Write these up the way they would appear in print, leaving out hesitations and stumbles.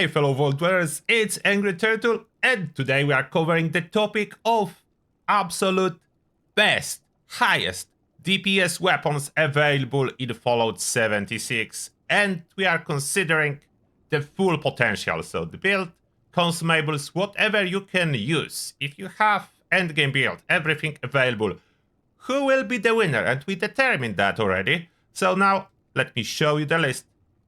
Hey fellow Vault Dwellers, it's Angry Turtle, and today we are covering the topic of absolute best, highest DPS weapons available in Fallout 76. And we are considering the full potential, so the build, consumables, whatever you can use. If you have endgame build, everything available, who will be the winner? And we determined that already. So now, let me show you the list.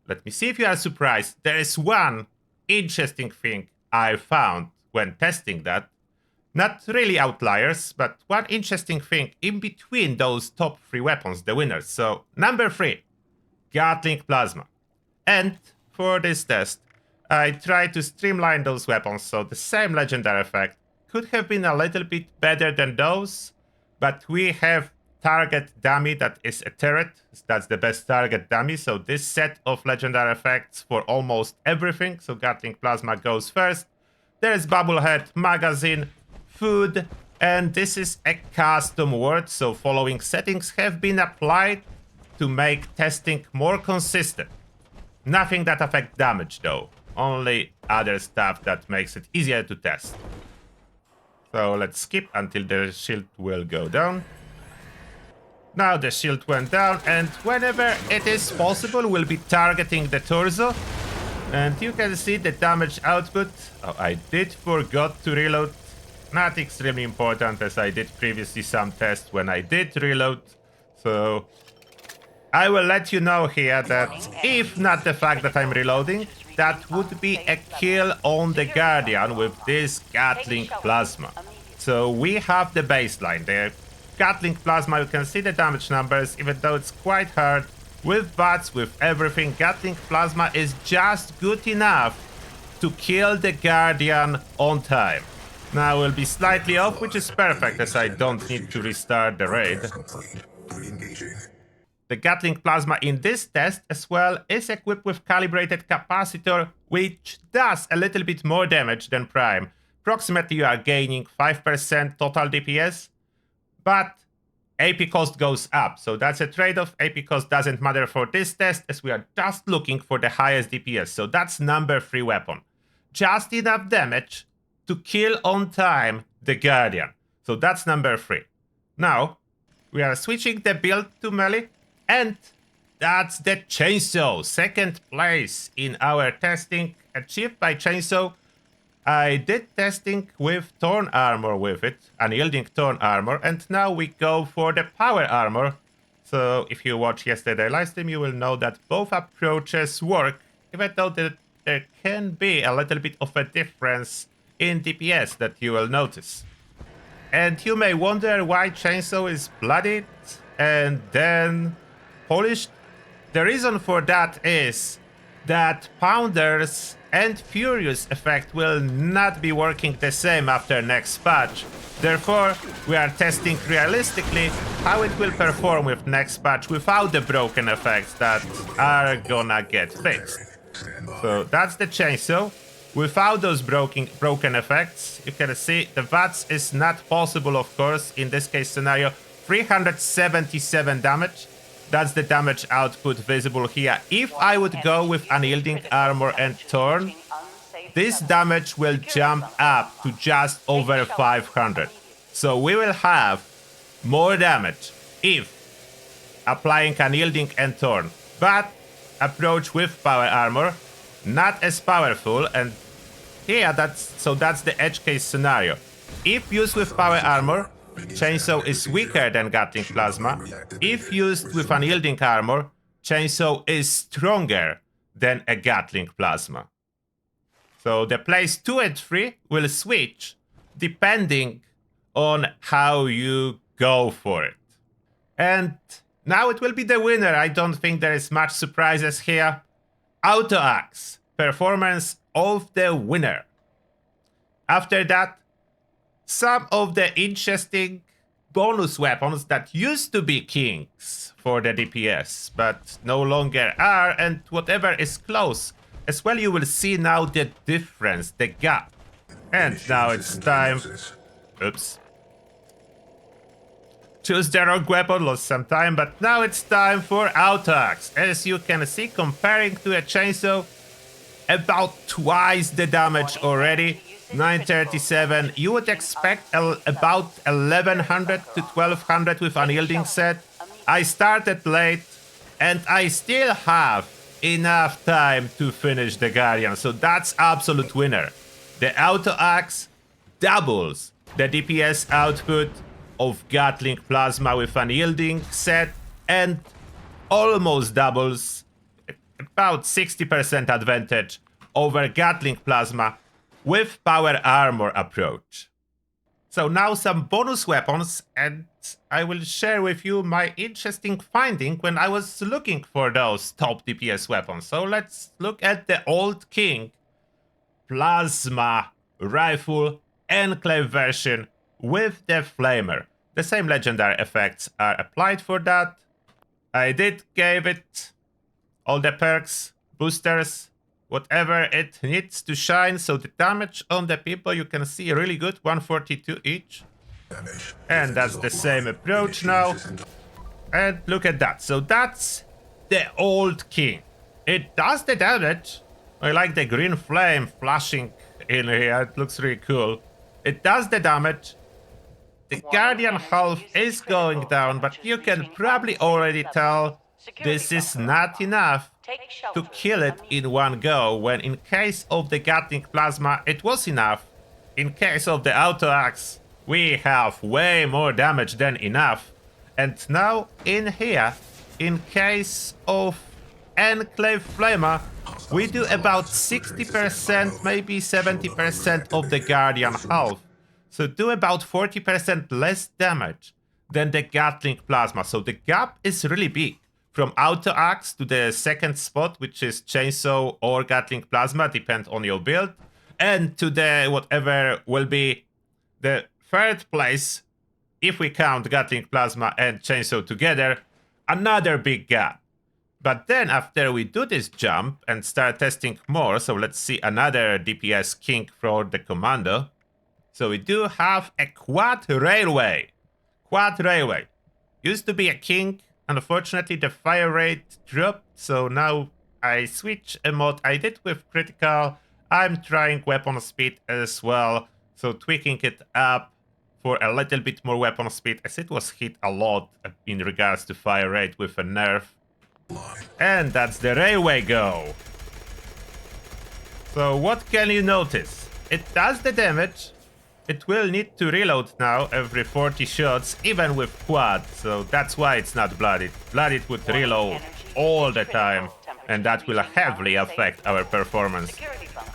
Let me see if you are surprised. There is one interesting thing I found when testing that. Not really outliers, but one interesting thing in between those top 3 weapons, the winners. So, number 3, Gatling Plasma. And for this test, I tried to streamline those weapons, so the same legendary effect could have been a little bit better than those, but we have target dummy that is a turret. That's the best target dummy. So this set of legendary effects for almost everything. So Gatling Plasma goes first. There's Bubblehead, Magazine, Food, and this is a custom word. So following settings have been applied to make testing more consistent. Nothing that affects damage though. Only other stuff that makes it easier to test. So let's skip until the shield will go down. Now the shield went down, and whenever it is possible, we'll be targeting the torso. And you can see the damage output. Oh, I did forgot to reload. Not extremely important, as I did previously some tests when I did reload. So I will let you know here that if not the fact that I'm reloading, that would be a kill on the Guardian with this Gatling Plasma. So we have the baseline there. Gatling Plasma, you can see the damage numbers, even though it's quite hard. With bots, with everything, Gatling Plasma is just good enough to kill the Guardian on time. Now we'll be slightly off, which is perfect, as I don't need to restart the raid. The Gatling Plasma in this test as well is equipped with calibrated capacitor, which does a little bit more damage than Prime. Approximately you are gaining 5% total DPS. But AP cost goes up, so that's a trade-off. AP cost doesn't matter for this test, as we are just looking for the highest DPS. So that's number 3 weapon. Just enough damage to kill on time the Guardian. So that's number 3. Now, we are switching the build to melee, and that's the Chainsaw. 2nd place in our testing, achieved by Chainsaw. I did testing with Torn Armor with it, unyielding Torn Armor, and now we go for the Power Armor. So if you watched yesterday livestream, you will know that both approaches work, even though there can be a little bit of a difference in DPS that you will notice. And you may wonder why Chainsaw is bloodied and then polished. The reason for that is that Pounders and Furious effect will not be working the same after next patch. Therefore, we are testing realistically how it will perform with next patch without the broken effects that are gonna get fixed. So that's the Chainsaw. Without those broken effects, you can see the VATS is not possible, of course, in this case scenario. 377 damage. That's the damage output visible here. If I would go with Unyielding Armor and Torn, this damage will jump up to just over 500. So we will have more damage if applying Unyielding and Torn. But approach with Power Armor, not as powerful, and here that's the edge case scenario. If used with Power Armor, Chainsaw is weaker than Gatling Plasma. If used with Unyielding Armor, Chainsaw is stronger than a Gatling Plasma. So the place 2 and 3 will switch depending on how you go for it. And now it will be the winner. I don't think there is much surprises here. Auto Axe, performance of the winner. After that, some of the interesting bonus weapons that used to be kings for the DPS, but no longer are, and whatever is close. As well, you will see now the difference, the gap. And now it's time... Oops. Choose the wrong weapon, lost some time, but now it's time for Auto Axe. As you can see, comparing to a Chainsaw, about twice the damage already. 937. You would expect about 1100 to 1200 with unyielding set. I started late, and I still have enough time to finish the Guardian, so that's absolute winner. The auto axe doubles the DPS output of Gatling Plasma with unyielding set, and almost doubles, about 60% advantage over Gatling Plasma with Power Armor approach. So now some bonus weapons, and I will share with you my interesting finding when I was looking for those top DPS weapons. So let's look at the Old King Plasma Rifle Enclave version with the Flamer. The same legendary effects are applied for that. I did give it all the perks, boosters, whatever it needs to shine, so the damage on the people you can see really good, 142 each. And that's the same approach now. And look at that. So that's the Old King. It does the damage. I like the green flame flashing in here. It looks really cool. It does the damage. The Guardian health is going down, but you can probably already tell this is not enough to kill it in one go, when in case of the Gatling Plasma it was enough. In case of the auto axe we have way more damage than enough. And now in here, in case of Enclave Flamer, we do about 60%, maybe 70% of the Guardian health. So do about 40% less damage than the Gatling Plasma. So the gap is really big. From auto axe to the second spot, which is chainsaw or Gatling Plasma, depend on your build, and to the whatever will be the third place, if we count Gatling Plasma and chainsaw together, another big gap. But then after we do this jump and start testing more, so let's see another DPS king for the commando. So we do have a quad railway. Quad railway. Used to be a king. Unfortunately, the fire rate dropped, so now I switch a mod I did with critical. I'm trying weapon speed as well, so tweaking it up for a little bit more weapon speed, as it was hit a lot in regards to fire rate with a nerf. And that's the railway go. So what can you notice? It does the damage. It will need to reload now every 40 shots, even with quad, so that's why it's not blooded. Blooded would reload all the time, and that will heavily affect our performance.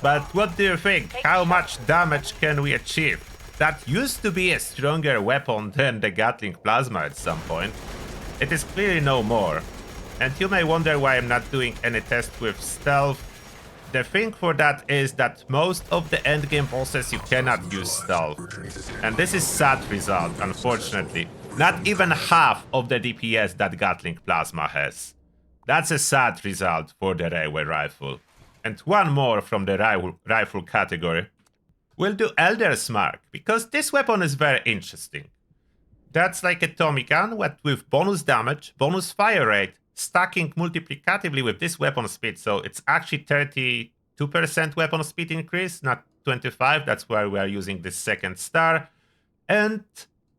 But what do you think? How much damage can we achieve? That used to be a stronger weapon than the Gatling Plasma at some point. It is clearly no more. And you may wonder why I'm not doing any test with stealth. The thing for that is that most of the endgame bosses you cannot use stealth. And this is sad result, unfortunately. Not even half of the DPS that Gatling Plasma has. That's a sad result for the railway rifle. And one more from the rifle category. We'll do Elder's Mark, because this weapon is very interesting. That's like a Tommy gun, with bonus damage, bonus fire rate, stacking multiplicatively with this weapon speed, so it's actually 32% weapon speed increase, not 25. That's why we are using this second star. And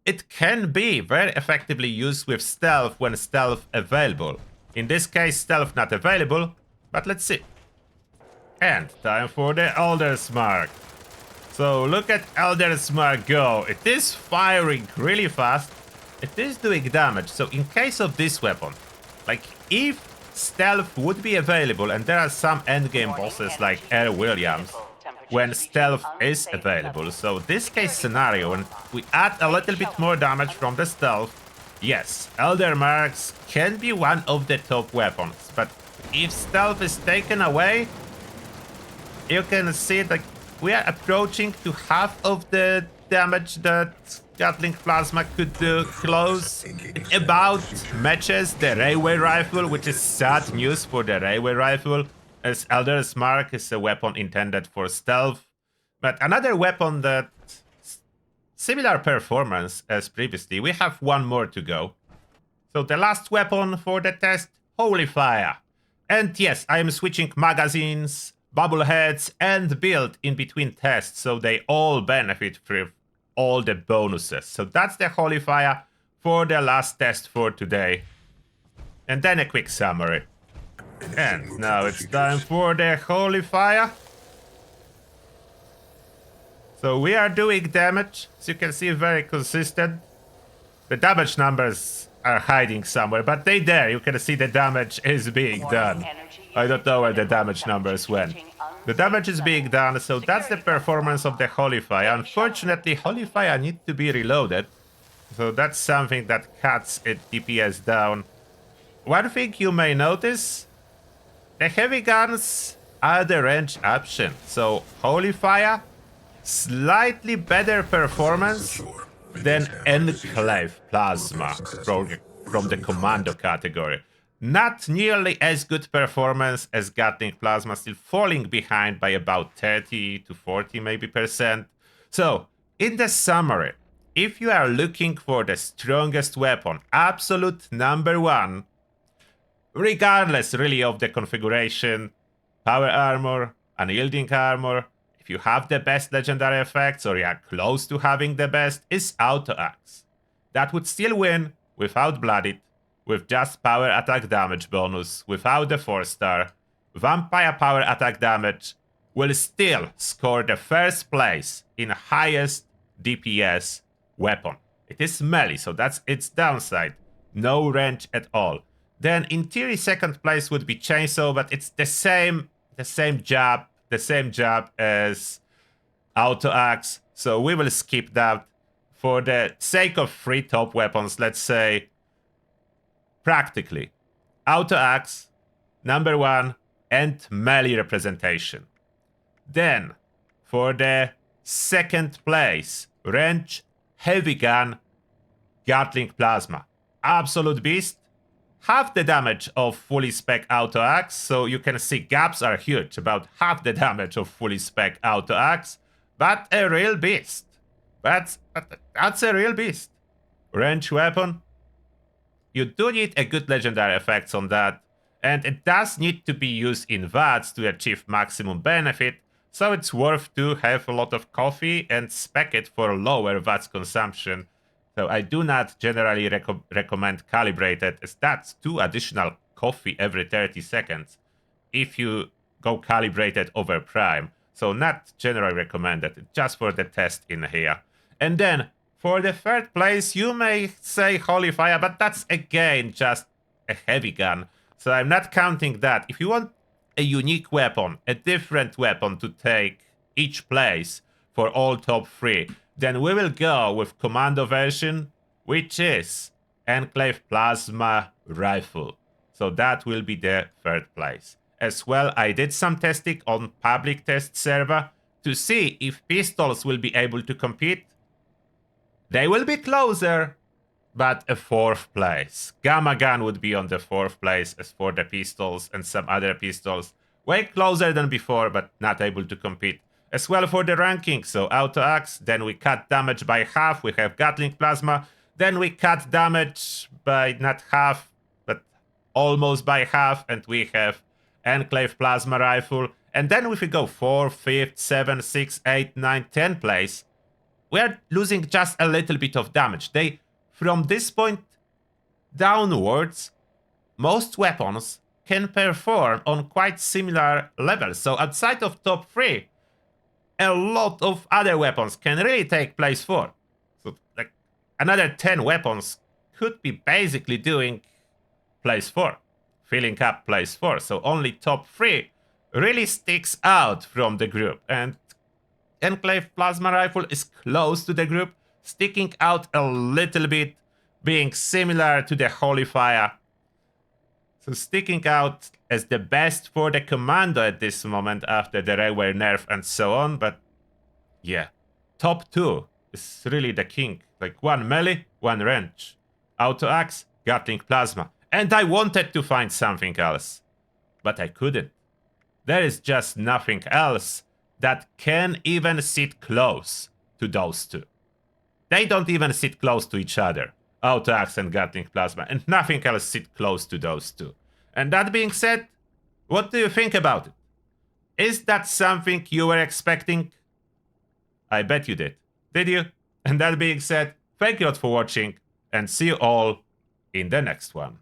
it can be very effectively used with stealth when stealth available. In this case, stealth not available, but let's see. And time for the Elder's Mark. So look at Elder's Mark go. It is firing really fast. It is doing damage, so in case of this weapon, like, if stealth would be available, and there are some endgame bosses like Air Williams, when stealth is available. So this case scenario, when we add a little bit more damage from the stealth, yes, Elder Marks can be one of the top weapons. But if stealth is taken away, you can see that we are approaching to half of the damage that Gatling Plasma could do. Close. It about matches the railway rifle, which is sad news for the railway rifle, as Elder's Mark is a weapon intended for stealth. But another weapon that similar performance as previously, we have one more to go. So the last weapon for the test, Holy Fire. And yes, I am switching magazines, bobbleheads and build in between tests, so they all benefit from all the bonuses. So that's the Holy Fire for the last test for today. And then a quick summary. And now it's time for the Holy Fire. So we are doing damage, as you can see, very consistent. The damage numbers are hiding somewhere, but they there. You can see the damage is being done. I don't know where the damage numbers went. The damage is being done, so that's the performance of the Holy Fire. Unfortunately, Holy Fire needs to be reloaded, so that's something that cuts its DPS down. One thing you may notice, the heavy guns are the range option. So Holy Fire, slightly better performance than Enclave Plasma from the Commando category. Not nearly as good performance as Gatling Plasma, still falling behind by about 30 to 40 maybe %. So, in the summary, if you are looking for the strongest weapon, absolute number one, regardless really of the configuration, power armor, unyielding armor, if you have the best legendary effects or you are close to having the best, is Auto Axe. That would still win without Blooded, with just power attack damage bonus, without the 4-star. Vampire power attack damage will still score the first place in highest DPS weapon. It is melee, so that's its downside. No range at all. Then in theory second place would be Chainsaw, but it's the same job as Auto Axe, so we will skip that. For the sake of 3 top weapons, let's say practically Auto Axe, number 1, and melee representation. Then for the second place, range heavy gun, Gatling Plasma. Absolute beast, half the damage of fully spec Auto Axe, so you can see gaps are huge, about half the damage of fully spec Auto Axe, but a real beast. That's a real beast. Range weapon, you do need a good legendary effects on that, and it does need to be used in VATS to achieve maximum benefit, so it's worth to have a lot of coffee and spec it for lower VATS consumption. So I do not generally recommend calibrated, as that's 2 additional coffee every 30 seconds if you go calibrated over prime. So not generally recommended, just for the test in here. And then for the third place, you may say Holy Fire, but that's again just a heavy gun. So I'm not counting that. If you want a unique weapon, a different weapon to take each place for all top 3, then we will go with Commando version, which is Enclave Plasma Rifle. So that will be the third place. As well, I did some testing on public test server to see if pistols will be able to compete. They will be closer, but a 4th place. Gamma Gun would be on the 4th place as for the pistols and some other pistols. Way closer than before, but not able to compete. As well for the ranking, so Auto Axe, then we cut damage by half, we have Gatling Plasma, then we cut damage by not half, but almost by half, and we have Enclave Plasma Rifle, and then if we go 4th, 5th, 7th, 6th, 8th, 9th, 10th place, we are losing just a little bit of damage. From this point downwards, most weapons can perform on quite similar levels, so outside of top 3, a lot of other weapons can really take place 4. So like another 10 weapons could be basically doing place 4, filling up place 4. So only top 3 really sticks out from the group. And Enclave Plasma Rifle is close to the group, sticking out a little bit, being similar to the Holy Fire. So sticking out as the best for the Commando at this moment after the Railway nerf and so on, but yeah, top 2 is really the king. Like 1 melee, 1 range. Auto Axe, Gatling Plasma. And I wanted to find something else, but I couldn't. There is just nothing else that can even sit close to those 2. They don't even sit close to each other. Auto Axe and Gatling Plasma, and nothing else sit close to those 2. And that being said, what do you think about it? Is that something you were expecting? I bet you did. Did you? And that being said, thank you all for watching, and see you all in the next one.